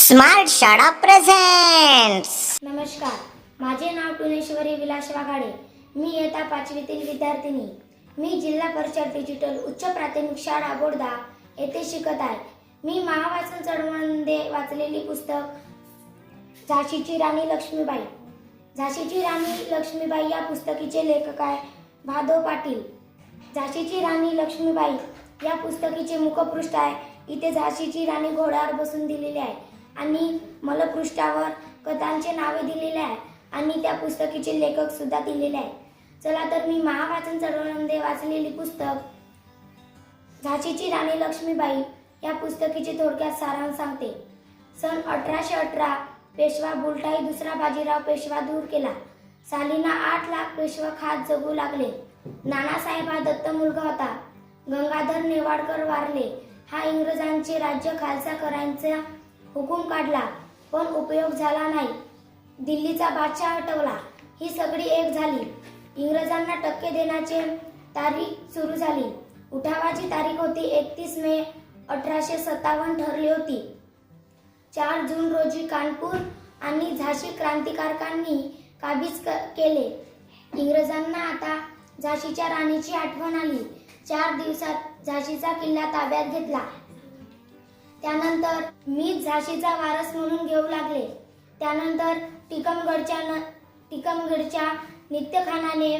Smart शाळा presents. नमस्कार, माझे नाव टुनेश्वरी विलास वाघाडे. मी इयत्ता 5वीतील विद्यार्थिनी. मी जिल्हा परिषद डिजिटल उच्च प्राथमिक शाळा बोर्दा येथे शिकत आहे. मी महावाचन चळवळीमध्ये वाचलेली पुस्तक झाशीची राणी लक्ष्मीबाई. झाशीची राणी लक्ष्मीबाई या पुस्तकाचे लेखक आहे भादो पाटील. झाशीची राणी लक्ष्मीबाई या पुस्तकाचे मुखपृष्ठ आहे. इथे झाशीची राणी घोड्यावर बसून दिलेली आहे आणि मलपृष्ठावर कथांचे नावे दिलेले आहे आणि त्या पुस्तकाचे लेखक सुद्धा दिलेले आहे. चला तर मी महावाचन चळवळीमध्ये वाचलेली पुस्तक झाशीची राणी लक्ष्मीबाई या पुस्तकाचे थोडक्यात सारांश सांगते. सन 1818 पेशवा बुलटाई दुसरा बाजीराव पेशवा दूर केला. सालीना 8 लाख पेशवा खात जगू लागले. नानासाहेब हा दत्त मुलगा होता. गंगाधर नेवाडकर वारले. हा इंग्रजांचे राज्य खालसा करायचा हुकूम काढला पण उपयोग झाला नाही. दिल्लीचा बादशाह हटवला. ही सगळी एक झाली. इंग्रजांना टक्के देण्याची तारीख सुरू झाली. उठावाची तारीख होती 31 मे 1857 ठरली होती. 4 जून रोजी कानपूर आणि झाशी क्रांतिकारकांनी काबीज केले. इंग्रजांना आता झाशीच्या राणीची आठवण आली. 4 दिवसात झाशीचा किल्ला ताब्यात घेतला. त्यानंतर मीच झाशीचा वारस म्हणून घेऊ लागले. त्यानंतर टिकमगडच्या नित्य-खानाने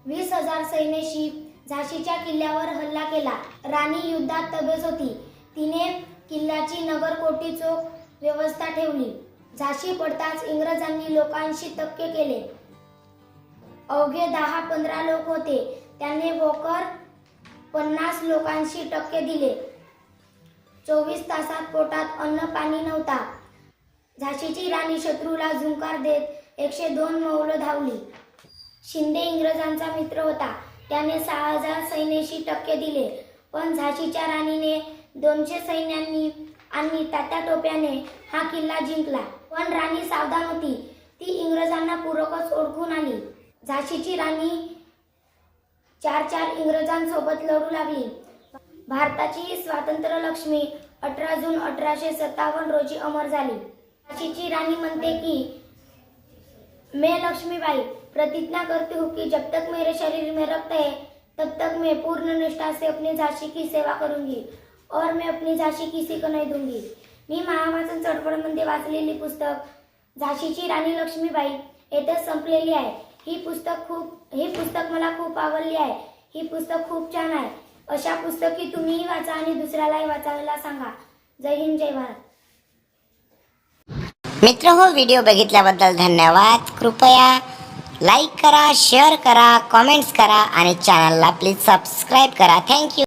20,000 सैन्याशी झाशीच्या किल्ल्यावर हल्ला केला. राणी युद्धात तबेज होती. तिने किल्ल्याची नगरकोटी चोख व्यवस्था ठेवली. झाशी पडताच इंग्रजांनी लोकांशी तक्के केले. अवघे 10-15 लोक होते. त्याने भोकर 50 लोकांशी टक्के दिले. 24 तासात पोटात अन्न पाणी नव्हता. झाशीची राणी शत्रूला झुंकार देत 102 मैल धावली. शिंदे इंग्रजांचा मित्र होता. त्याने 6,000 सैन्याशी टक्के दिले. पण झाशीच्या राणीने 200 सैन्यांनी आणि तात्या टोप्याने हा किल्ला जिंकला. पण राणी सावधान होती. ती इंग्रजांना पूरकच ओळखून आली. झाशीची राणी 4 इंग्रजांसोबत लढू लागली. भारताची स्वातंत्र्य लक्ष्मी 18 जून 1857 रोजी अमर झाली. झाशीची राणी म्हणते की मैं लक्ष्मीबाई प्रतिज्ञा करती हूँ कि जब तक मेरे शरीर में रक्त है तब तक मैं पूर्ण निष्ठा से अपनी झाशी की सेवा करूंगी और मैं अपनी झाशी किसी को नहीं दूंगी. मी महावाचन चळवळीमध्ये वाचलेली पुस्तक झाशीची राणी लक्ष्मीबाई येथेच संपलेली आहे. ही पुस्तक मला खूप आवडली आहे. ही पुस्तक खूप छान आहे. अशा पुस्तके तुम्हीही वाचा आणि दुसऱ्यालाही वाचायला सांगा. जय हिंद, जय भारत. मित्र हो, व्हिडिओ बघितल्याबद्दल धन्यवाद. कृपया लाईक करा, शेअर करा, कमेंट्स करा आणि चॅनलला प्लीज सबस्क्राईब करा. थँक्यू.